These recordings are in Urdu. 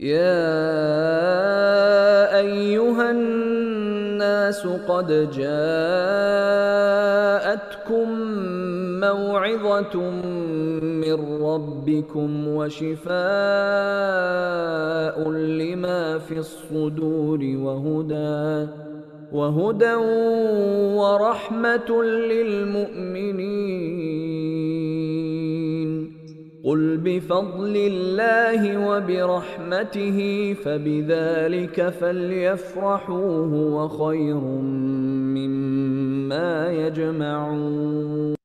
يا أيها الناس قد جاءتكم موعظة من ربكم وشفاء لما في الصدور وهدى ورحمة للمؤمنين. قل بفضل الله وبرحمته فبذلك فليفرحوا هو خير مما يجمعون.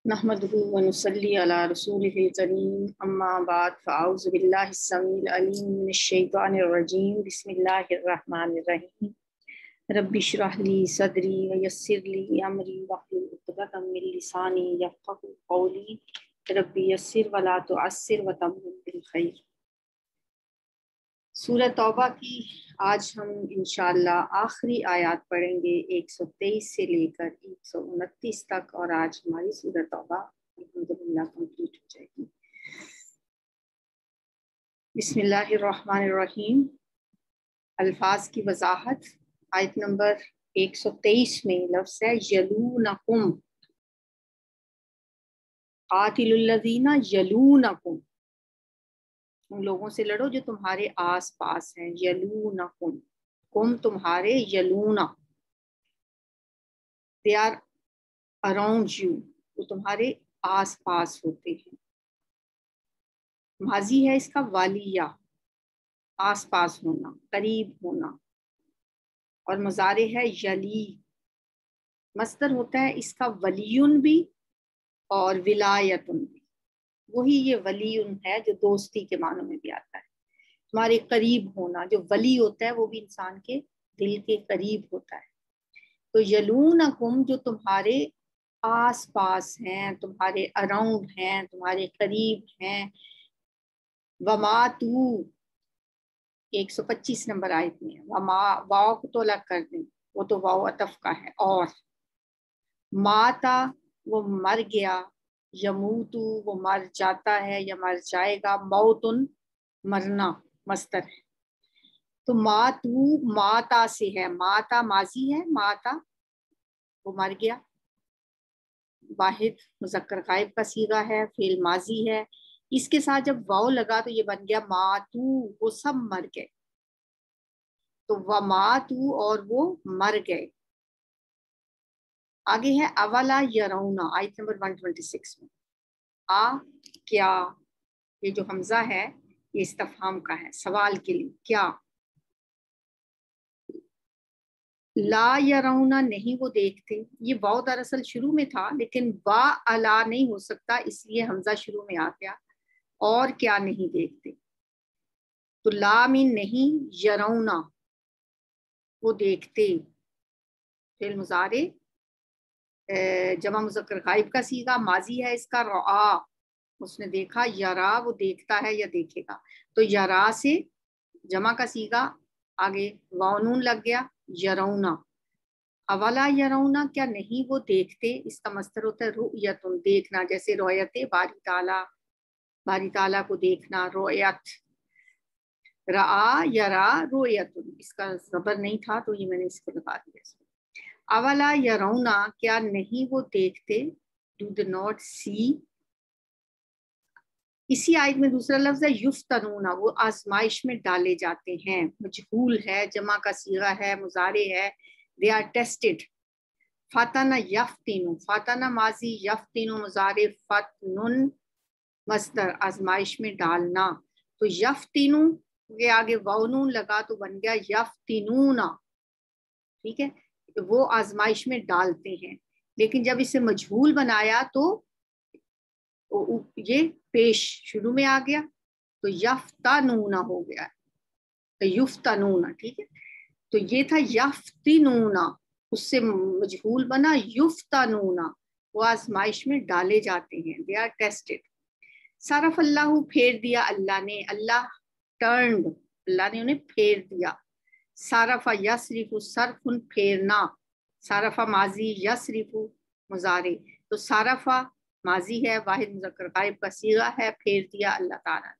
نحمده ونصلي على رسوله الكريم اما بعد فاعوذ بالله السميع العليم من الشيطان الرجيم بسم الله الرحمن الرحيم رب اشرح لي صدري ويسر لي امري واحلل عقدة من لساني يفقهوا قولي رب يسر ولا تعسر وتمم بالخير۔ سورہ توبہ کی آج ہم انشاءاللہ آخری آیات پڑھیں گے 123 سے لے کر 129 تک، اور آج ہماری سورہ توبہ الحمدللہ کمپلیٹ ہو جائے گی۔ بسم اللہ الرحمن الرحیم۔ الفاظ کی وضاحت، آیت نمبر 123 میں لفظ ہے یلونکم، قاتل الذین یلونکم، ان لوگوں سے لڑو جو تمہارے آس پاس ہیں۔ یلونکم، کم تمہارے، یلونا they are around you، وہ تمہارے آس پاس ہوتے ہیں۔ ماضی ہے اس کا والیہ، آس پاس ہونا، قریب ہونا، اور مضارع ہے یلی، مصدر ہوتا ہے اس کا ولیون بھی اور ولایتن بھی۔ وہی یہ ولیون ہے جو دوستی کے معنوں میں بھی آتا ہے، تمہارے قریب ہونا۔ جو ولی ہوتا ہے وہ بھی انسان کے دل کے قریب ہوتا ہے۔ تو یلونکم، جو تمہارے آس پاس ہیں، تمہارے اراؤنڈ ہیں، تمہارے قریب ہیں۔ وما تو 125 نمبر آیت میں وما، واو کو تو الگ کر دیں، وہ تو واو عطف کا ہے۔ اور ماتا، وہ مر گیا، یموتو، وہ مر جاتا ہے یا مر جائے گا، موتن، مرنا مصدر ہے۔ تو ماتو ماتا سے ہے، ماتا ماضی ہے، ماتا وہ مر گیا، واحد مذکر غائب کا صیغہ ہے، فعل ماضی ہے۔ اس کے ساتھ جب واو لگا تو یہ بن گیا ماتو، وہ سب مر گئے۔ تو وماتو، اور وہ مر گئے۔ آگے ہے اولا یرونا، آیت نمبر 126 میں کیا، یہ جو حمزہ ہے یہ استفہام کا ہے، سوال کے لیے، کیا۔ لا یرونا، نہیں وہ دیکھتے، یہ واو دراصل شروع میں تھا لیکن وا الا نہیں ہو سکتا، اس لیے حمزہ شروع میں آ گیا۔ اور کیا نہیں دیکھتے، تو لا من نہیں، یرونا وہ دیکھتے، فعل مضارع جمع مذکر غائب کا صیغہ، ماضی ہے اس کا، رعا اس نے دیکھا، یرا وہ دیکھتا ہے یا دیکھے گا۔ تو یرا سے جمع کا صیغہ آگے واو نون لگ گیا، یرونا۔ اولا یرونا، کیا نہیں وہ دیکھتے، اس کا مصدر ہوتا ہے رؤیتن، دیکھنا، جیسے رؤیت باری تعالیٰ، باری تعالیٰ کو دیکھنا، رؤیت، رعا یرا رؤیتن، اس کا زبر نہیں تھا تو یہ میں نے اس کو لگا دیا۔ اولا یرونا، کیا نہیں وہ دیکھتے، ڈو دے ناٹ سی۔ اسی آیت میں دوسرا لفظ ہے یفتنونا، وہ آزمائش میں ڈالے جاتے ہیں، مجہول ہے، جمع کا صیغہ ہے، مضارع ہے، they are tested۔ فتن یفتنو، فتن ماضی، یفتنو مضارع، فتنن مصدر، آزمائش میں ڈالنا۔ تو یفتنو کے آگے واو نون لگا تو بن گیا یفتنونا، ٹھیک ہے، وہ آزمائش میں ڈالتے ہیں۔ لیکن جب اسے مجہول بنایا تو یہ پیش شروع میں آ گیا تو یفتنون ہو گیا، تو یفتنون، ٹھیک ہے۔ تو یہ تھا یفتنون، اس سے مجہول بنا یفتنون، وہ آزمائش میں ڈالے جاتے ہیں، they are tested۔ صرف اللہ، پھیر دیا اللہ نے، اللہ ٹرنڈ، اللہ نے انہیں پھیر دیا۔ صرف یصرف، صرف پھیرنا، صرف ماضی، یصرف مضارع۔ تو صرف ماضی ہے، واحد مذکر غائب کا صیغہ ہے، پھیر دیا اللہ تعالیٰ نے۔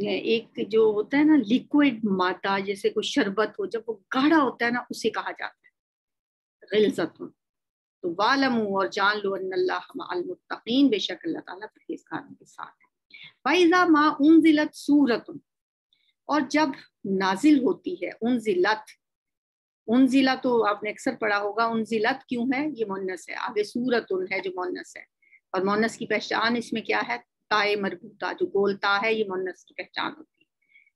ایک جو ہوتا ہے نا لیکوڈ مادہ، جیسے کوئی شربت ہو، جب وہ گاڑھا ہوتا ہے نا اسے کہا جاتا ہے غلظت۔ تو وَاعْلَمُوا، اور جان لو، ان اللہ مع المتقین، بے شک اللہ تعالیٰ پرہیزگاروں کے ساتھ ہے۔ وَإِذَا مَا أُنزِلَتْ سُورَةٌ، اور جب نازل ہوتی ہے، انزلت، انزلہ تو آپ نے اکثر پڑھا ہوگا، انزلت کیوں ہے؟ یہ مؤنث ہے، آگے سورتن ہے جو مؤنث ہے، اور مؤنث کی پہچان اس میں کیا ہے؟ تائے مربوطہ، جو گولتا ہے، یہ مؤنث کی پہچان ہوتی ہے،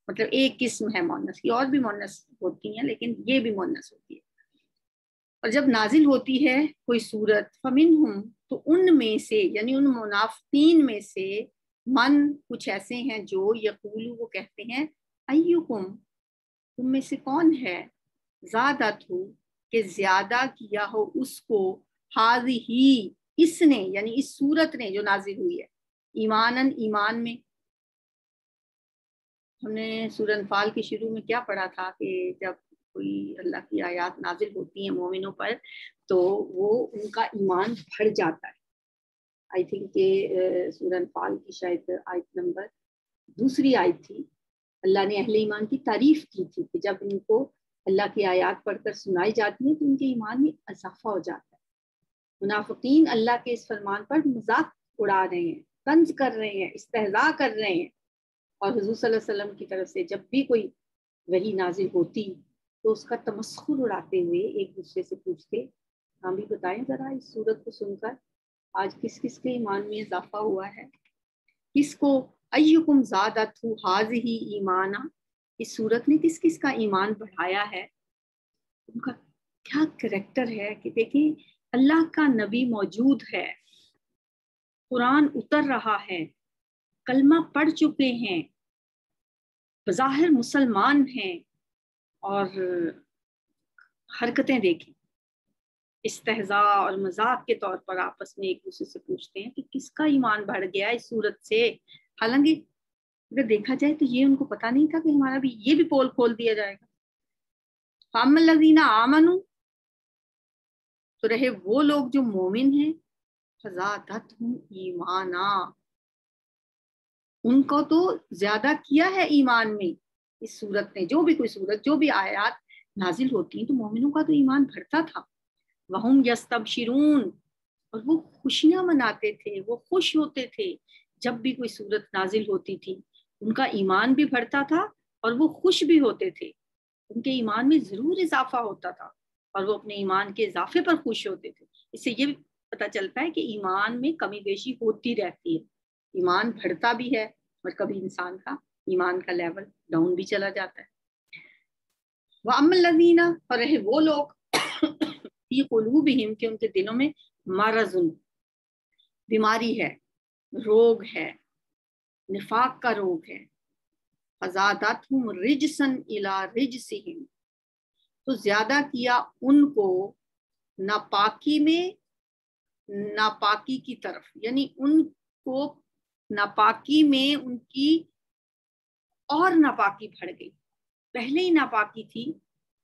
مطلب ایک قسم ہے مؤنث کی، اور بھی مؤنث ہوتی ہیں لیکن یہ بھی مؤنث ہوتی ہے۔ اور جب نازل ہوتی ہے کوئی سورت، فمنہم، تو ان میں سے، یعنی ان منافقین میں سے، من، کچھ ایسے ہیں جو یقولو، وہ کہتے ہیں، ایکم، تم میں سے کون ہے، زیادت ہو، کہ زیادہ کیا ہو اس کو، ہی، اس نے، یعنی اس سورت نے جو نازل ہوئی ہے، ایمانن، ایمان میں۔ ہم نے سورہ انفال کے شروع میں کیا پڑھا تھا کہ جب کوئی اللہ کی آیات نازل ہوتی ہیں مومنوں پر تو وہ ان کا ایمان بڑھ جاتا ہے۔ آئی تھنک کہ سورہ انفال کی شاید آیت نمبر 2 آیت تھی، اللہ نے اہل ایمان کی تعریف کی تھی کہ جب ان کو اللہ کی آیات پڑھ کر سنائی جاتی ہیں تو ان کے ایمان میں اضافہ ہو جاتا ہے۔ منافقین اللہ کے اس فرمان پر مذاق اڑا رہے ہیں، طنز کر رہے ہیں، استہزاء کر رہے ہیں، اور حضور صلی اللہ علیہ وسلم کی طرف سے جب بھی کوئی وحی نازل ہوتی تو اس کا تمسخر اڑاتے ہوئے ایک دوسرے سے پوچھتے، ہم بھی بتائیں ذرا اس سورت کو سن کر آج کس کس کے ایمان میں اضافہ ہوا ہے، کس کو، ایکم زادتہ ہذہ ایمانا، اس سورت نے کس کس کا ایمان بڑھایا ہے، ان کا کیا کریکٹر ہے کہ دیکھیں اللہ کا نبی موجود ہے، قرآن اتر رہا ہے، کلمہ پڑھ چکے ہیں، بظاہر مسلمان ہیں، اور حرکتیں دیکھیں، استہزاء اور مذاق کے طور پر آپس میں ایک دوسرے سے پوچھتے ہیں کہ کس کا ایمان بڑھ گیا اس صورت سے، حالانکہ اگر دیکھا جائے تو یہ ان کو پتا نہیں تھا کہ ہمارا بھی یہ بھی پول کھول دیا جائے گا۔ فَأَمَّا الَّذِينَ آمَنُوا، تو رہے وہ لوگ جو مومن ہیں، فَزَادَتْهُمْ ایمانا، ان کو تو زیادہ کیا ہے ایمان میں اس صورت نے، جو بھی کوئی صورت، جو بھی آیات نازل ہوتی ہیں تو مومنوں کا تو ایمان بڑھتا تھا۔ وَهُمْ يَسْتَبْشِرُونَ، اور وہ خوشیاں مناتے تھے، وہ خوش ہوتے تھے جب بھی کوئی صورت نازل ہوتی تھی، ان کا ایمان بھی بڑھتا تھا اور وہ خوش بھی ہوتے تھے، ان کے ایمان میں ضرور اضافہ ہوتا تھا اور وہ اپنے ایمان کے اضافے پر خوش ہوتے تھے۔ اس سے یہ بھی پتہ چلتا ہے کہ ایمان میں کمی بیشی ہوتی رہتی ہے، ایمان بڑھتا بھی ہے اور کبھی انسان کا ایمان کا لیول ڈاؤن بھی چلا جاتا ہے۔ وَأَمَّا الَّذِينَ، اور رہے وہ لوگ، فِي قُلُوبِهِمْ، کہ ان کے دلوں میں، مرض، بیماری ہے، روگ ہے، نفاق کا روگ ہے، فَزَادَتْهُمْ رِجْسًا إِلَىٰ رِجْسِهِمْ، تو زیادہ کیا ان کو ناپاکی میں ناپاکی کی طرف، یعنی ان کو ناپاکی میں ان کی اور ناپاکی بڑھ گئی، پہلے ہی ناپاکی تھی،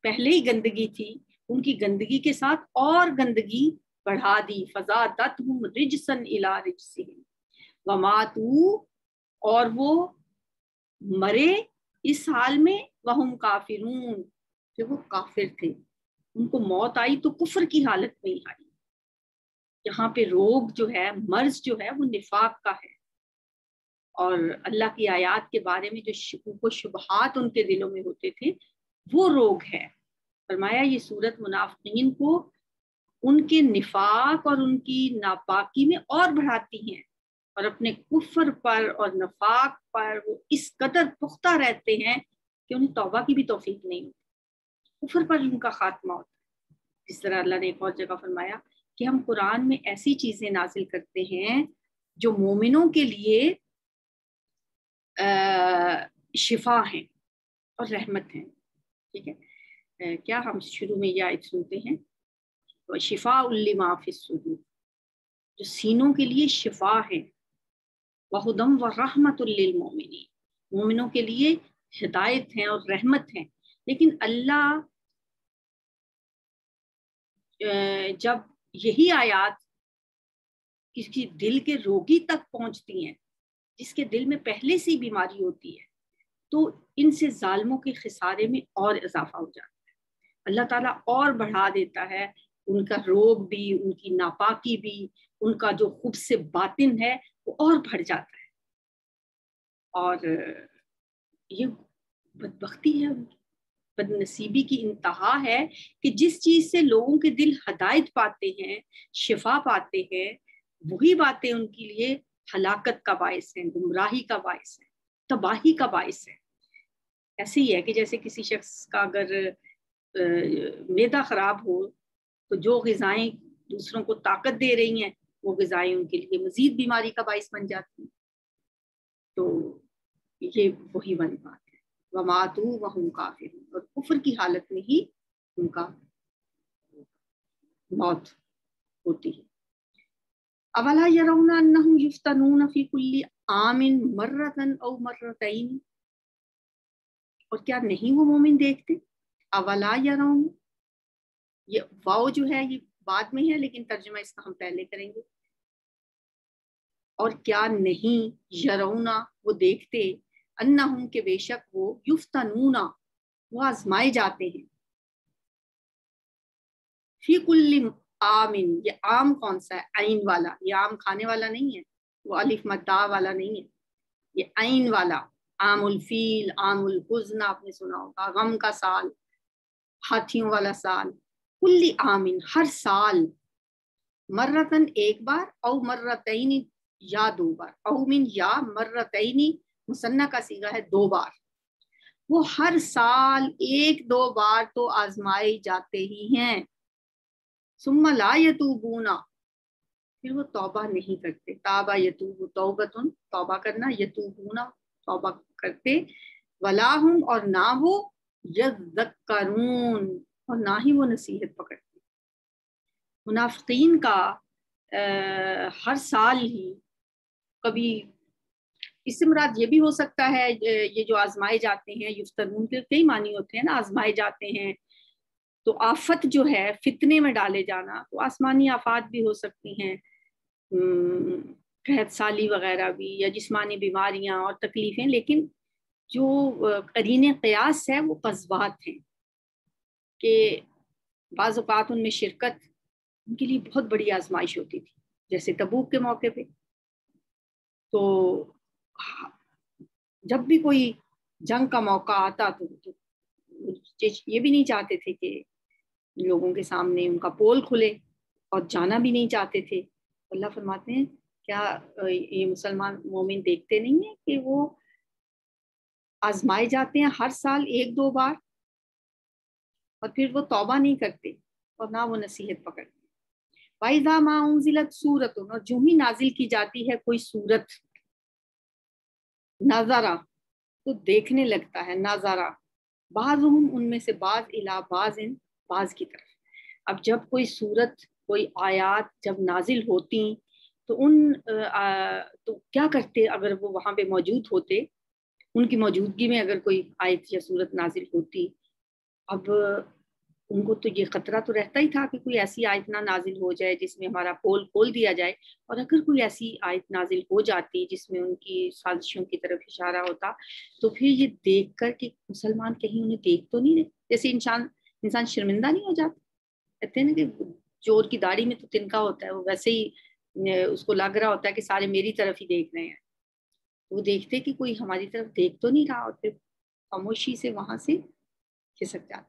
پہلے ہی گندگی تھی، ان کی گندگی کے ساتھ اور گندگی بڑھا دی، فزادتہم رجسا الی رجسہم، وماتوا، اور وہ مرے اس حال میں، وہم کافرون، کہ وہ کافر تھے، ان کو موت آئی تو کفر کی حالت میں ہی آئی۔ یہاں پہ روگ جو ہے، مرض جو ہے، وہ نفاق کا ہے، اور اللہ کی آیات کے بارے میں جو شکوک و شبہات ان کے دلوں میں ہوتے تھے وہ روگ ہے۔ فرمایا یہ صورت منافقین کو ان کے نفاق اور ان کی ناپاکی میں اور بڑھاتی ہیں، اور اپنے کفر پر اور نفاق پر وہ اس قدر پختہ رہتے ہیں کہ انہیں توبہ کی بھی توفیق نہیں ہوتی، کفر پر ان کا خاتمہ ہوتا ہے۔ جس طرح اللہ نے ایک اور جگہ فرمایا کہ ہم قرآن میں ایسی چیزیں نازل کرتے ہیں جو مومنوں کے لیے شفا ہیں اور رحمت ہیں، ٹھیک ہے۔ کیا ہم شروع میں یہ آیت سنتے ہیں، شفاء لما فی الصدور، جو سینوں کے لیے شفا ہے، وہدی ورحمۃ للمؤمنین، مومنوں کے لیے ہدایت ہیں اور رحمت ہیں۔ لیکن اللہ جب یہی آیات کسی دل کے روگی تک پہنچتی ہیں، جس کے دل میں پہلے سے بیماری ہوتی ہے، تو ان سے ظالموں کے خسارے میں اور اضافہ ہو جاتا ہے، اللہ تعالیٰ اور بڑھا دیتا ہے ان کا روب بھی، ان کی ناپاکی بھی، ان کا جو خود سے باطن ہے وہ اور بڑھ جاتا ہے. اور یہ بدبختی ہے، بد نصیبی کی انتہا ہے کہ جس چیز سے لوگوں کے دل ہدایت پاتے ہیں، شفا پاتے ہیں، وہی باتیں ان کے لیے ہلاکت کا باعث ہیں، گمراہی کا باعث ہے، تباہی کا باعث ہے. ایسے ہی ہے کہ جیسے کسی شخص کا اگر معدہ خراب ہو تو جو غذائیں دوسروں کو طاقت دے رہی ہیں وہ غذائیں ان کے لیے مزید بیماری کا باعث بن جاتی ہیں. تو یہ وہی والی بات ہے، وَمَاتُوا وَهُمْ كَافِرُونَ، اور کفر کی حالت میں ہی ان کا موت ہوتی ہے. اولا يرون انهم يفتنون في كل عام مرة او مرتين، اور کیا نہیں وہ مومن دیکھتے؟ اولا يرون، یہ واو جو ہے یہ بعد میں ہے لیکن ترجمہ اس کا ہم پہلے کریں گے. اور کیا نہیں یرونا وہ دیکھتے، انہم کہ بے شک وہ یفتنونا وہ آزمائے جاتے ہیں، فی کل آمن، یہ عام کون سا ہے؟ عین والا، یہ عام کھانے والا نہیں ہے، وہ الف مدہ والا نہیں ہے، یہ عین والا. عام الفیل، عام الحزن آپ نے سنا ہوگا، غم کا سال، ہاتھیوں والا سال. کل آمن ہر سال، مرتن ایک بار، او مرتین یا دو بار، او من یا مرتین مثنیٰ کا صیغہ ہے دو بار. وہ ہر سال ایک دو بار تو آزمائے جاتے ہی ہیں. ثم لا یتوبون، پھر وہ توبہ نہیں کرتے. تابہ یتوب توبتن، توبہ کرنا، یتوبون توبہ کرتے، ولا ہم اور نہ وہ یذکرون اور نہ ہی وہ نصیحت پکڑتے. منافقین کا ہر سال ہی، کبھی اس سے مراد یہ بھی ہو سکتا ہے یہ جو آزمائے جاتے ہیں، یفتنون کے کئی معنی ہوتے ہیں نا، آزمائے جاتے ہیں تو آفت جو ہے فتنے میں ڈالے جانا، تو آسمانی آفات بھی ہو سکتی ہیں، قحط سالی وغیرہ بھی، یا جسمانی بیماریاں اور تکلیفیں. لیکن جو قرین قیاس ہے وہ قذوات ہیں کہ بعض اوقات ان میں شرکت ان کے لیے بہت بڑی آزمائش ہوتی تھی، جیسے تبوک کے موقع پہ. تو جب بھی کوئی جنگ کا موقع آتا تو یہ بھی نہیں چاہتے تھے کہ لوگوں کے سامنے ان کا پول کھلے، اور جانا بھی نہیں چاہتے تھے. اللہ فرماتے ہیں کیا یہ مسلمان مومن دیکھتے نہیں ہیں کہ وہ آزمائے جاتے ہیں ہر سال ایک دو بار، اور پھر وہ توبہ نہیں کرتے اور نہ وہ نصیحت پکڑتے. وَإِذَا مَا أُنزِلَتْ سُورَةٌ، اور جو ہی نازل کی جاتی ہے کوئی سورت، نظرہ تو دیکھنے لگتا ہے، نظرہ بعضهم ان میں سے بعض، الی بعض بعض کی طرف. اب جب کوئی سورت، کوئی آیات جب نازل ہوتی تو تو کیا کرتے اگر وہ وہاں پہ موجود ہوتے، ان کی موجودگی میں اگر کوئی آیت یا سورت نازل ہوتی، اب ان کو تو یہ خطرہ تو رہتا ہی تھا کہ کوئی ایسی آیت نہ نازل ہو جائے جس میں ہمارا پول کھول دیا جائے. اور اگر کوئی ایسی آیت نازل ہو جاتی جس میں ان کی سازشوں کی طرف اشارہ ہوتا، تو پھر یہ دیکھ کر کہ مسلمان کہیں انہیں دیکھ تو نہیں رہے. جیسے انسان شرمندہ نہیں ہو جاتا، کہتے ہیں نا کہ چور کی داڑھی میں تو تنکا ہوتا ہے، وہ ویسے ہی اس کو لگ رہا ہوتا ہے کہ سارے میری طرف ہی دیکھ رہے ہیں. وہ دیکھتے کہ کوئی ہماری طرف دیکھ تو نہیں رہا، اور پھر خاموشی سے وہاں سے کھسک جاتے.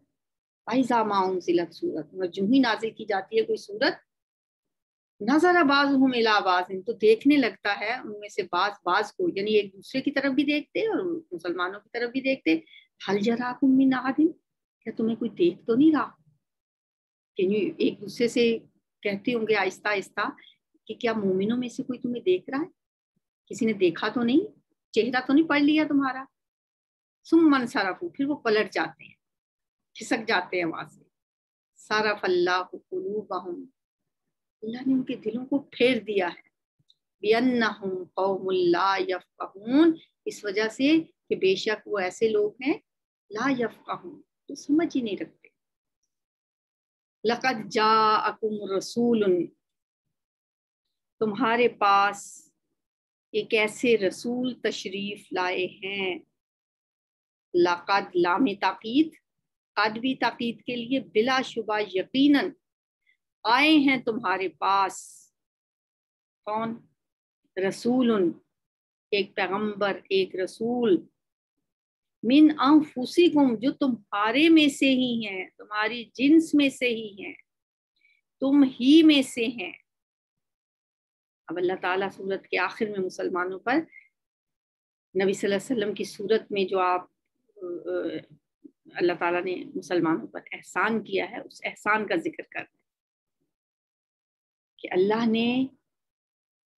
فَإِذَا مَا أُنزِلَتْ سُورَةٌ، جو ہی نازل کی جاتی ہے کوئی سورت، نظر بعضهم الی بعض، تو دیکھنے لگتا ہے ان میں سے بعض کو، یعنی ایک دوسرے کی طرف بھی دیکھتے اور مسلمانوں کی طرف بھی دیکھتے. هَلْ جَرَاكُم مِّنْ أَحَدٍ، کیا تمہیں کوئی دیکھ تو نہیں رہا؟ یعنی ایک دوسرے سے کہتے ہوں گے آہستہ آہستہ کہ کیا مومنوں میں سے کوئی تمہیں دیکھ رہا ہے؟ کسی نے دیکھا تو نہیں، چہرہ تو نہیں پڑھ لیا تمہارا؟ ثُمَّ انصَرَفُوا، پھر وہ پلٹ جاتے ہیں، کھسک جاتے ہیں وہاں سے. صرف اللہ قلوبہم، اللہ نے ان کے دلوں کو پھیر دیا ہے، بِأَنَّهُمْ قَوْمٌ لَا يَفْقَهُونَ، اس وجہ سے کہ بے شک وہ ایسے لوگ ہیں لا يفقهون، تو سمجھ ہی نہیں رکھتے. لَقَدْ جَاءَكُمْ رَسُولٌ، تمہارے پاس ایک ایسے رسول تشریف لائے ہیں، لقد لام تاکید، قد بھی تاکید کے لیے، بلا شبہ یقیناً آئے ہیں تمہارے پاس کون؟ رسول، ایک پیغمبر، ایک رسول، من انفسکم، جو تمہارے میں سے ہی ہیں، تمہاری جنس میں سے ہی ہیں، تم ہی میں سے ہیں۔ اب اللہ تعالیٰ سورت کے آخر میں مسلمانوں پر نبی صلی اللہ علیہ وسلم کی صورت میں جو آپ اللہ تعالیٰ نے مسلمانوں پر احسان کیا ہے، اس احسان کا ذکر کر رہے ہیں کہ اللہ نے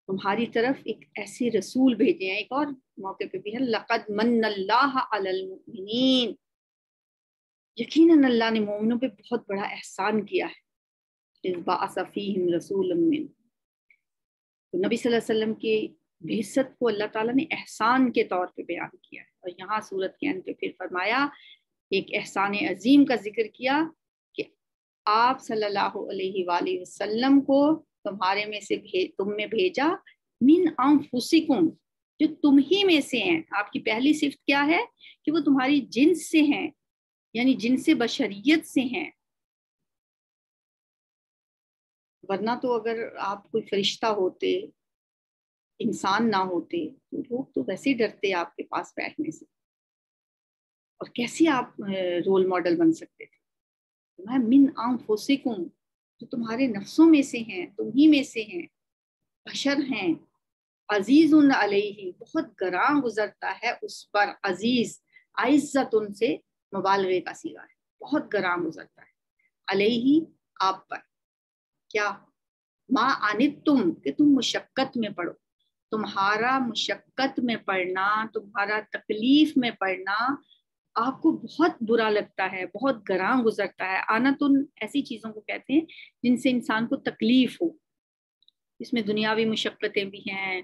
تمہاری طرف ایک ایسے رسول بھیجے ہیں۔ ایک اور موقع پہ بھی ہے، لقد من اللہ علی المؤمنین، یقیناً اللہ نے مومنوں پہ بہت بڑا احسان کیا ہے، اذ بعث فیہم رسولا منہم۔ تو نبی صلی اللہ علیہ وسلم کی بعثت کو اللہ تعالیٰ نے احسان کے طور پہ بیان کیا ہے، اور یہاں سورت کے اندر پھر فرمایا، ایک احسان عظیم کا ذکر کیا کہ آپ صلی اللہ علیہ وآلہ وسلم کو تمہارے میں سے تم میں بھیجا، من انفسکم، جو تم ہی میں سے ہیں۔ آپ کی پہلی صفت کیا ہے کہ وہ تمہاری جنس سے ہیں، یعنی جنس بشریت سے ہیں، ورنہ تو اگر آپ کوئی فرشتہ ہوتے، انسان نہ ہوتے، تو لوگ تو ویسے ہی ڈرتے آپ کے پاس بیٹھنے سے، اور کیسے آپ رول ماڈل بن سکتے تھے؟ من انفسکم، جو تمہارے نفسوں میں سے ہیں، تم ہی میں سے ہیں، بشر ہیں، عزیز علیہ، بہت گراں گزرتا ہے اس پر، عزیز عزت ان سے مبالغے کا صیغہ ہے، بہت گراں گزرتا ہے، علیہ آپ پر، کیا؟ ما عنتم، کہ تم مشقت میں پڑو، تمہارا مشقت میں پڑنا، تمہارا تکلیف میں پڑنا آپ کو بہت برا لگتا ہے، بہت گراں گزرتا ہے۔ آنتن ایسی چیزوں کو کہتے ہیں جن سے انسان کو تکلیف ہو، اس میں دنیاوی مشقتیں بھی ہیں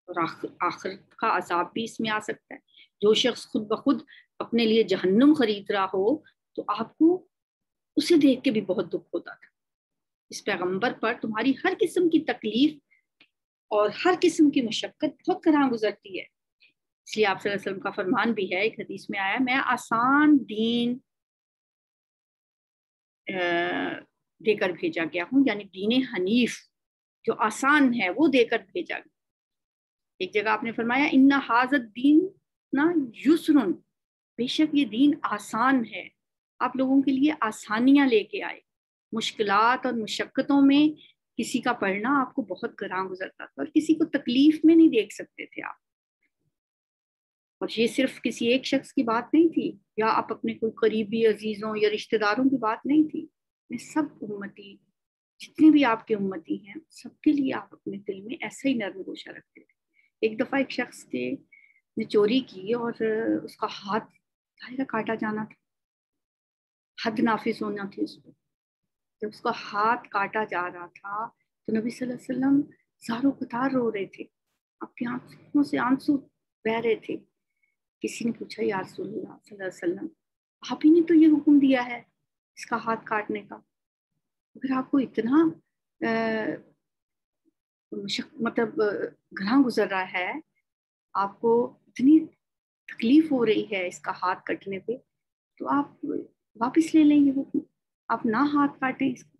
اور آخرت کا عذاب بھی اس میں آ سکتا ہے۔ جو شخص خود بخود اپنے لیے جہنم خرید رہا ہو تو آپ کو اسے دیکھ کے بھی بہت دکھ ہوتا تھا۔ اس پیغمبر پر تمہاری ہر قسم کی تکلیف اور ہر قسم کی مشقت بہت گراں گزرتی ہے، اس لیے آپ صلی اللہ علیہ وسلم کا فرمان بھی ہے، ایک حدیث میں آیا، میں آسان دین دے کر بھیجا گیا ہوں، یعنی دین حنیف جو آسان ہے وہ دے کر بھیجا گیا۔ ایک جگہ آپ نے فرمایا، ان ھذا الدین نا یسر، بے شک یہ دین آسان ہے، آپ لوگوں کے لیے آسانیاں لے کے آئے۔ مشکلات اور مشقتوں میں کسی کا پڑھنا آپ کو بہت گراں گزرتا تھا، اور کسی کو تکلیف میں نہیں دیکھ سکتے تھے آپ، اور یہ صرف کسی ایک شخص کی بات نہیں تھی، یا آپ اپنے کوئی قریبی عزیزوں یا رشتہ داروں کی بات نہیں تھی، میں سب امتی، جتنے بھی آپ کے امتی ہیں، سب کے لیے آپ اپنے دل میں ایسا ہی نرم گوشہ رکھتے تھے۔ ایک دفعہ ایک شخص نے چوری کی اور اس کا ہاتھ ظاہر کاٹا جانا تھا، حد نافذ ہونا تھی اس کو۔ جب اس کا ہاتھ کاٹا جا رہا تھا تو نبی صلی اللہ علیہ وسلم زاروں قطار رو رہے تھے، آپ کی آنکھوں سے آنسو بہہ رہے تھے۔ کسی نے پوچھا، یا رسول اللہ صلی اللہ علیہ وسلم، آپ ہی نے تو یہ حکم دیا ہے اس کا ہاتھ کاٹنے کا، اگر آپ کو اتنا مطلب گراں گزر رہا ہے، آپ کو اتنی تکلیف ہو رہی ہے اس کا ہاتھ کٹنے پہ، تو آپ واپس لے لیں یہ حکم، آپ نہ ہاتھ کاٹیں اس کو۔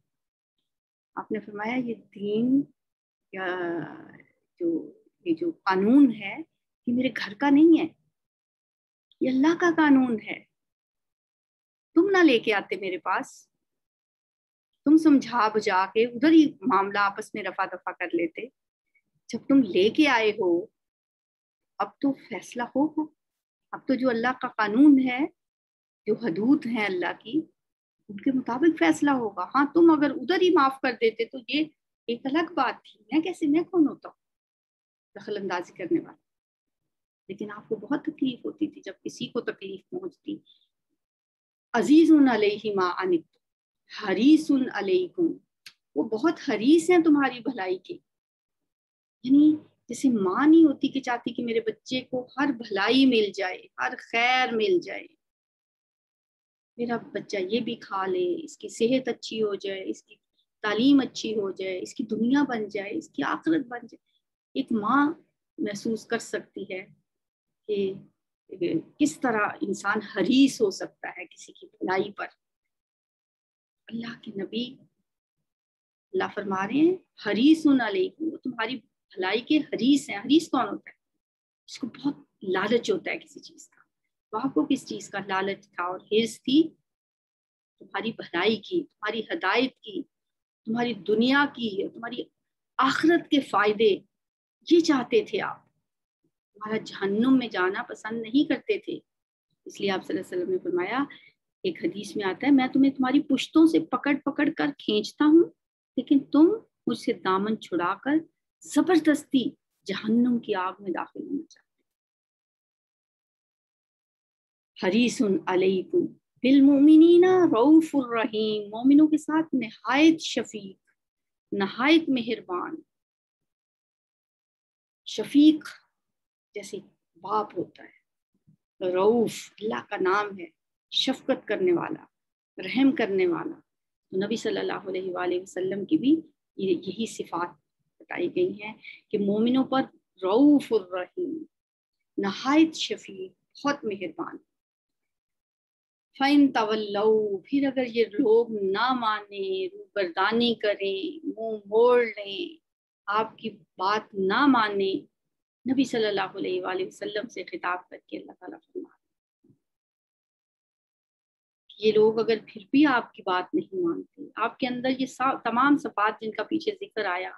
آپ نے فرمایا، یہ دین یا یہ جو قانون ہے یہ میرے گھر کا نہیں ہے، یہ اللہ کا قانون ہے، تم نہ لے کے آتے میرے پاس، تم سمجھا بجھا کے ادھر ہی معاملہ آپس میں رفع دفع کر لیتے، جب تم لے کے آئے ہو اب تو فیصلہ ہو، اب تو جو اللہ کا قانون ہے، جو حدود ہیں اللہ کی، ان کے مطابق فیصلہ ہوگا۔ ہاں تم اگر ادھر ہی معاف کر دیتے تو یہ ایک الگ بات تھی، میں کون ہوتا ہوں دخل اندازی کرنے والا، لیکن آپ کو بہت تکلیف ہوتی تھی جب کسی کو تکلیف پہنچتی۔ عزیز علیہ ما عنتم حریص علیکم، وہ بہت حریص ہیں تمہاری بھلائی کے، یعنی جیسے ماں نہیں ہوتی کہ چاہتی کہ میرے بچے کو ہر بھلائی مل جائے، ہر خیر مل جائے، میرا بچہ یہ بھی کھا لے، اس کی صحت اچھی ہو جائے، اس کی تعلیم اچھی ہو جائے، اس کی دنیا بن جائے، اس کی آخرت بن جائے۔ ایک ماں محسوس کر سکتی ہے کہ کس طرح انسان حریص ہو سکتا ہے کسی کی بھلائی پر. اللہ کے نبی اللہ فرما رہے ہیں حریص علیکم، وہ تمہاری بھلائی کے حریص ہیں. حریص کون ہوتا ہے؟ اس کو بہت لالچ ہوتا ہے کسی چیز کا. تو آپ کو کس چیز کا لالچ تھا اور حرص تھی؟ تمہاری بھلائی کی، تمہاری ہدایت کی، تمہاری دنیا کی، تمہاری آخرت کے فائدے. یہ چاہتے تھے آپ. تمہارا جہنم میں جانا پسند نہیں کرتے تھے. اس لیے آپ صلی اللہ علیہ وسلم نے فرمایا، ایک حدیث میں آتا ہے، میں تمہیں تمہاری پشتوں سے پکڑ پکڑ کر کھینچتا ہوں، لیکن تم مجھ سے دامن چھڑا کر زبردستی جہنم کی آگ میں داخل ہونا چاہتے. حریص علیکم بالمؤمنین رؤوف الرحیم، مومنوں کے ساتھ نہایت شفیق، نہایت مہربان. شفیق جیسے باپ ہوتا ہے، رؤوف اللہ کا نام ہے، شفقت کرنے والا، رحم کرنے والا. تو نبی صلی اللہ علیہ وآلہ وسلم کی بھی یہی صفات بتائی گئی ہیں کہ مومنوں پر رؤوف الرحیم، نہایت شفیق، بہت مہربان. فَإِن تَوَلَّوْا، پھر اگر یہ لوگ نہ مانیں، روگردانی کریں، منہ موڑ لیں، آپ کی بات نہ مانیں، نبی صلی اللہ علیہ وآلہ وسلم سے خطاب کر کے اللہ تعالیٰ فرما یہ لوگ اگر پھر بھی آپ کی بات نہیں مانتے، آپ کے اندر یہ تمام صفات جن کا پیچھے ذکر آیا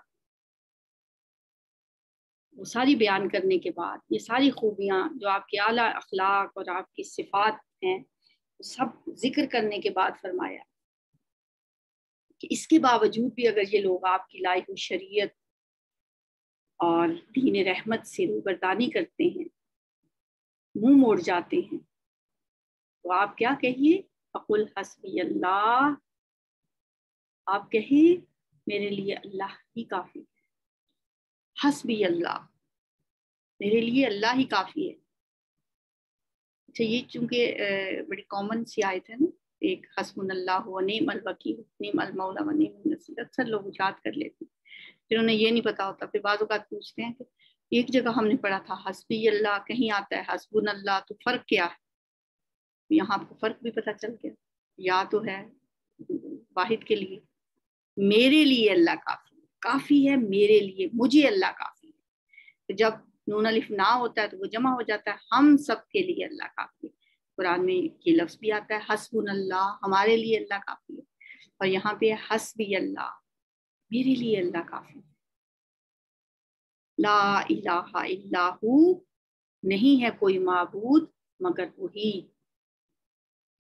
وہ ساری بیان کرنے کے بعد، یہ ساری خوبیاں جو آپ کے اعلیٰ اخلاق اور آپ کی صفات ہیں سب ذکر کرنے کے بعد فرمایا کہ اس کے باوجود بھی اگر یہ لوگ آپ کی لائی ہوئی شریعت اور دین رحمت سے روگردانی کرتے ہیں، منہ موڑ جاتے ہیں، تو آپ کیا کہیے؟ فَقُلْ حَسْبِيَ اللَّهُ، آپ کہیں میرے لیے اللہ ہی کافی ہے. حسبی اللہ، میرے لیے اللہ ہی کافی ہے. اچھا، یہ چونکہ بڑی کامن سی آیت ہے نا، ایک حسبنا اللہ و نعم الوکیل، نعم المولا و نعم النصیر، اکثر لوگ یاد کر لیتے ہیں. پھر انہیں یہ نہیں پتا ہوتا، پھر بعض اوقات پوچھتے ہیں کہ ایک جگہ ہم نے پڑھا تھا حسبی اللہ، کہیں آتا ہے حسبنا اللہ، تو فرق کیا ہے؟ یہاں آپ کو فرق بھی پتہ چل گیا. یا تو ہے واحد کے لیے، میرے لیے اللہ کافی ہے، کافی ہے میرے لیے، مجھے اللہ کافی ہے. جب نون الف نہ ہوتا ہے تو وہ جمع ہو جاتا ہے، ہم سب کے لیے اللہ کافی ہے. قرآن میں یہ لفظ بھی آتا ہے حسبنا اللہ، ہمارے لیے اللہ کافی ہے. اور یہاں پہ حسبی اللہ، میرے لیے اللہ کافی ہے. لا الہ الا ہو، نہیں ہے کوئی معبود مگر وہی.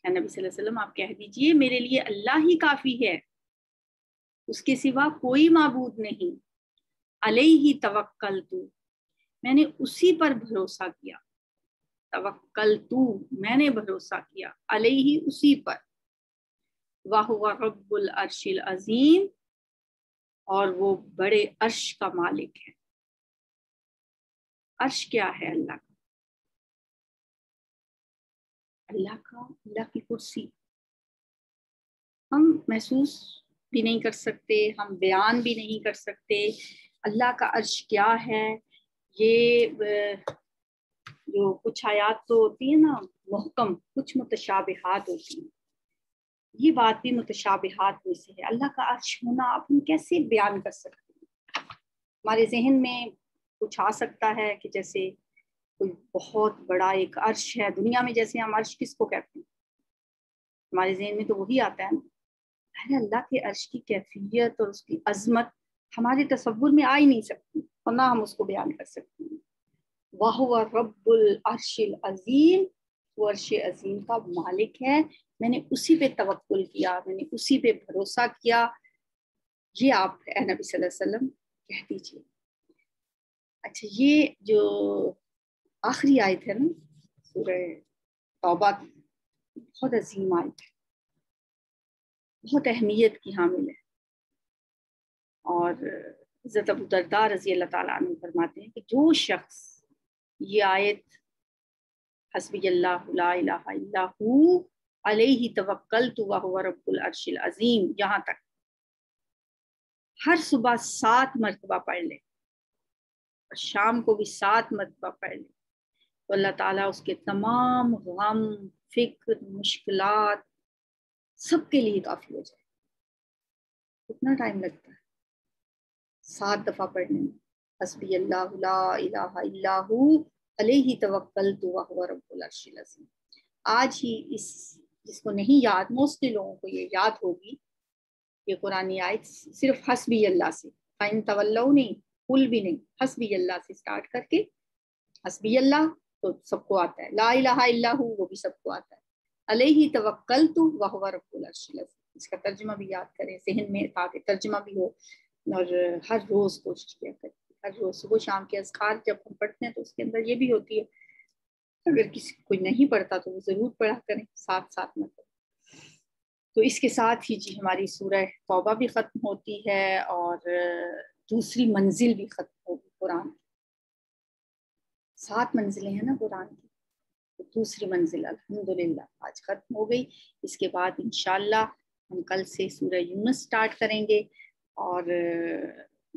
نبی صلی اللہ علیہ وسلم آپ کہہ دیجئے میرے لیے اللہ ہی کافی ہے، اس کے سوا کوئی معبود نہیں. علیہ توکلت، میں نے اسی پر بھروسہ کیا. توکلت، میں نے بھروسہ کیا، علیہ اسی پر. وَهُوَ رَبُّ الْعَرْشِ الْعَظِيمِ، اور وہ بڑے عرش کا مالک ہے. عرش کیا ہے اللہ کا؟ اللہ کی کرسی. ہم محسوس بھی نہیں کر سکتے، ہم بیان بھی نہیں کر سکتے اللہ کا عرش کیا ہے. یہ جو کچھ آیات تو ہوتی ہیں نا محکم، کچھ متشابہات ہوتی ہیں، یہ بات بھی متشابہات میں سے ہے. اللہ کا عرش ہونا آپ ہم کیسے بیان کر سکتے ہیں؟ ہمارے ذہن میں کچھ آ سکتا ہے کہ جیسے کوئی بہت بڑا ایک عرش ہے دنیا میں، جیسے ہم عرش کس کو کہتے ہیں، ہمارے ذہن میں تو وہی آتا ہے نا. اللہ کے عرش کی کیفیت اور اس کی عظمت ہمارے تصور میں آ ہی نہیں سکتی، اور نہ ہم اس کو بیان کر سکتے ہیں. وَهُوَ رَبُّ الْعَرْشِ الْعَظِيمِ، وہ عرش عظیم کا مالک ہے. میں نے اسی پہ توکل کیا، میں نے اسی پہ بھروسہ کیا. یہ آپ اے نبی صلی اللہ علیہ وسلم کہہ دیجیے. اچھا، یہ جو آخری آیت ہے نا سورہ توبہ کی، بہت عظیم آیت ہے، بہت اہمیت کی حامل ہے. اور حضرت ابو درداء رضی اللہ تعالیٰ عنہ فرماتے ہیں کہ جو شخص یہ آیت حسبی اللہ لا الہ الا ہو علیہ توکلت وہو رب العرش العظیم یہاں تک ہر صبح 7 مرتبہ پڑھ لے اور شام کو بھی 7 مرتبہ پڑھ لے، تو اللہ تعالیٰ اس کے تمام غم، فکر، مشکلات سب کے لیے کافی ہو جائے. کتنا ٹائم لگتا ہے 7 دفعہ پڑھنے میں؟ حسبی اللہ لا الہ الا ہو علیہ توکلت وہو رب العرش العظیم. آج ہی جس کو نہیں یاد، موسٹلی لوگوں کو یہ یاد ہوگی یہ قرآن آیت صرف حسبی اللہ سے، فَإِن تولوا نہیں، قل بھی نہیں، حسبی اللہ سے سٹارٹ کر کے، حسبی اللہ تو سب کو آتا ہے، لا الہ الا ہو وہ بھی سب کو آتا ہے، علیہ توکلت وہو رب العرش العظیم. اس کا ترجمہ بھی یاد کریں ذہن میں تاکہ ترجمہ بھی ہو، اور ہر روز کوشش کیا کریں، ہر روز صبح شام کے اذکار جب ہم پڑھتے ہیں تو اس کے اندر یہ بھی ہوتی ہے، اگر کسی کوئی نہیں پڑھتا تو وہ ضرور پڑھا کریں ساتھ ساتھ میں. تو اس کے ساتھ ہی جی ہماری سورہ توبہ بھی ختم ہوتی ہے اور دوسری منزل بھی ختم ہوگی قرآن کی. 7 منزلیں ہیں نا قرآن کی، تو دوسری منزل الحمدللہ آج ختم ہو گئی. اس کے بعد انشاءاللہ ہم کل سے سورہ یونس سٹارٹ کریں گے، اور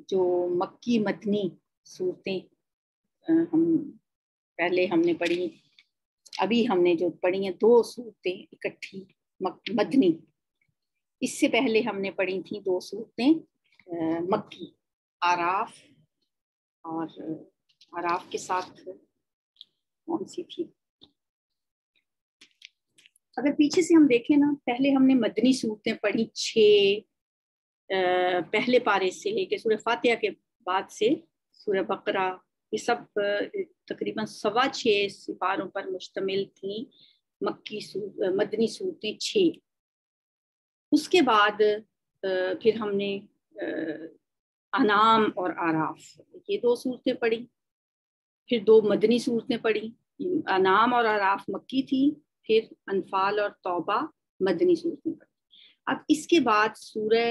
جو مکی مدنی صورتیں ہم نے پڑھی، ابھی ہم نے جو پڑھی ہیں 2 صورتیں اکٹھی مدنی، اس سے پہلے ہم نے پڑھی تھیں 2 صورتیں مکی، آراف، اور آراف کے ساتھ کون سی تھی؟ اگر پیچھے سے ہم دیکھیں نا، پہلے ہم نے مدنی صورتیں پڑھی 6 پہلے پارے سے لے کے سورہ فاتحہ کے بعد سے سورہ بقرہ، یہ سب تقریباً 6.25 سپاروں پر مشتمل تھیں مدنی صورتیں 6. اس کے بعد پھر ہم نے انعام اور آراف یہ 2 صورتیں پڑھی، پھر 2 مدنی صورتیں پڑھی، انعام اور آراف مکی تھی، پھر انفال اور توبہ مدنی صورتیں پڑھی. اب اس کے بعد سورہ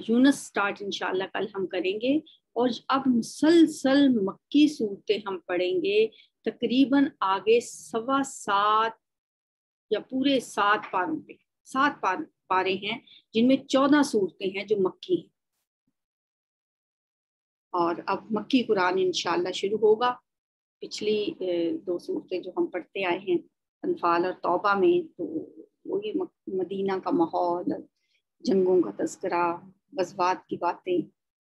یونس سٹارٹ انشاءاللہ کل ہم کریں گے، اور اب مسلسل مکی صورتیں ہم پڑھیں گے تقریباً آگے 7.25 یا پورے 7 پاروں پہ. 7 پارے ہیں جن میں 14 صورتیں ہیں جو مکی ہیں، اور اب مکی قرآن انشاءاللہ شروع ہوگا. پچھلی 2 صورتیں جو ہم پڑھتے آئے ہیں انفال اور توبہ میں، تو وہی مدینہ کا ماحول، جنگوں کا تذکرہ، غزوات کی باتیں.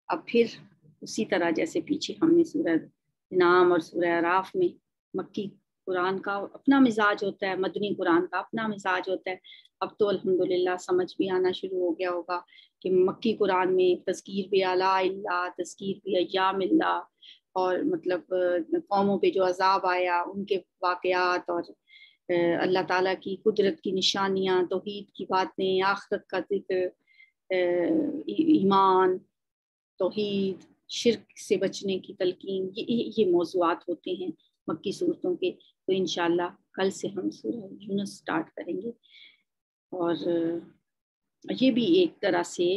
اب پھر اسی طرح جیسے پیچھے ہم نے سورہ انعام اور سورہ اعراف میں، مکی قرآن کا اپنا مزاج ہوتا ہے، مدنی قرآن کا اپنا مزاج ہوتا ہے. اب تو الحمدللہ سمجھ بھی آنا شروع ہو گیا ہوگا کہ مکی قرآن میں تذکیر بھی اعلیٰ اللہ، تذکیر بھی ایام اللہ، اور مطلب قوموں پہ جو عذاب آیا ان کے واقعات، اور اللہ تعالیٰ کی قدرت کی نشانیاں، توحید کی باتیں، آخرت کا ذکر، ایمان، توحید، شرک سے بچنے کی تلقین، یہ موضوعات ہوتے ہیں مکی صورتوں کے. تو انشاءاللہ کل سے ہم سورہ یونس سٹارٹ کریں گے، اور یہ بھی ایک طرح سے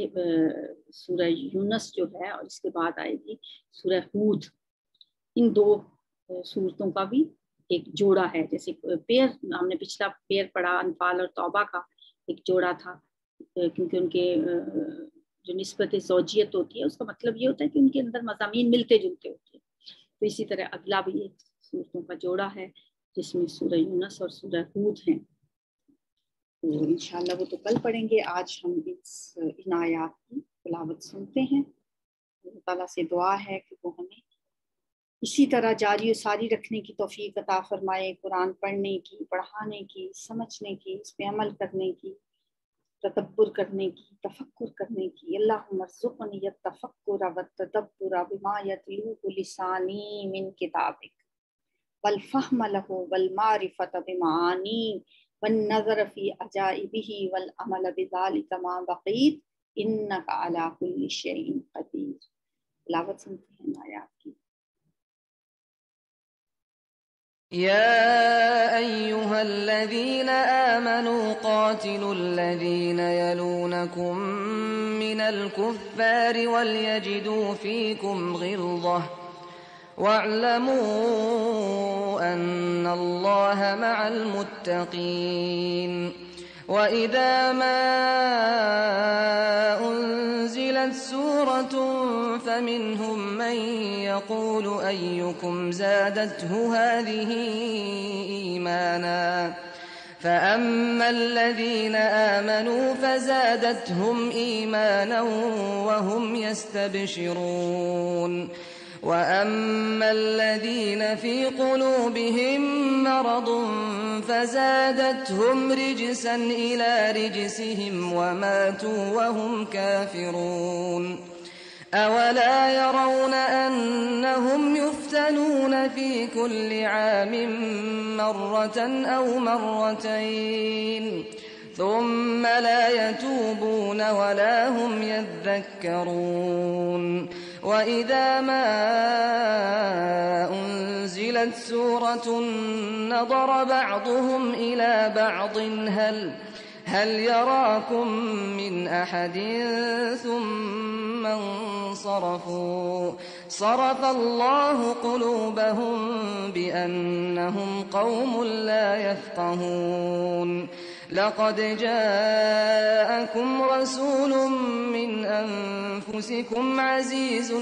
سورہ یونس جو ہے، اور اس کے بعد آئے گی سورہ ہود. ان 2 صورتوں کا بھی ایک جوڑا ہے، جیسے پیر ہم نے پچھلا پیر پڑھا انفال اور توبہ کا ایک جوڑا تھا، کیونکہ ان کے جو نسبت زوجیت ہوتی ہے اس کا مطلب یہ ہوتا ہے کہ ان کے اندر مضامین ملتے جلتے ہوتے ہیں. تو اسی طرح اگلا بھی ایک صورتوں کا جوڑا ہے جس میں سورہ یونس اور سورہ ہود ہیں. تو انشاءاللہ وہ تو کل پڑھیں گے. آج ہم ان آیات کی تلاوت سنتے ہیں. اللہ تعالیٰ سے دعا ہے کہ وہ ہمیں اسی طرح جاری و ساری رکھنے کی توفیق عطا فرمائے، قرآن پڑھنے کی، پڑھانے کی، سمجھنے کی، اس پہ عمل کرنے کی، تدبر کرنے کی، تفکر کرنے کی. اللہم ارزقنی التفکر والتدبر بما یتلوہ لسانی من کتابک، والفہم لہ والمعرفۃ بمعانی، والنظر فی عجائبہ والعمل بذلک ما بقیت، انک علی کل شیء قدیر. تلاوت سنتے ہیں آیات کی. يا أيها الذين آمنوا قاتلوا الذين يلونكم من الكفار وليجدوا فيكم غلظة واعلموا أن الله مع المتقين. وإذا ما أنزلت أنزلت سورة فمنهم من يقول أيكم زادته هذه إيمانا فأما الذين آمنوا فزادتهم إيمانا وهم يستبشرون وأما الذين في قلوبهم مرض فزادتهم رجسا إلى رجسهم وماتوا وهم كافرون أولا يرون أنهم يفتنون في كل عام مرة أو مرتين ثم لا يتوبون ولا هم يذكرون وإذا ما أنزلت سورة نظر بعضهم إلى بعض هل يراكم من أحد ثم انصرفوا صرف الله قلوبهم بأنهم قوم لا يفقهون لقد جاءكم رسول من أنفسكم عزيز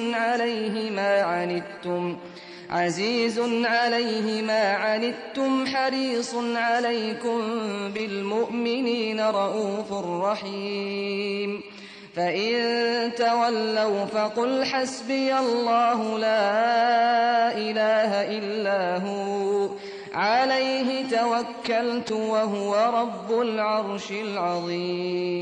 عليه ما عنتم حريص عليكم بالمؤمنين رؤوف رحيم فإن تولوا فقل حسبي الله لا إله إلا هو عليه توكلت وهو رب العرش العظيم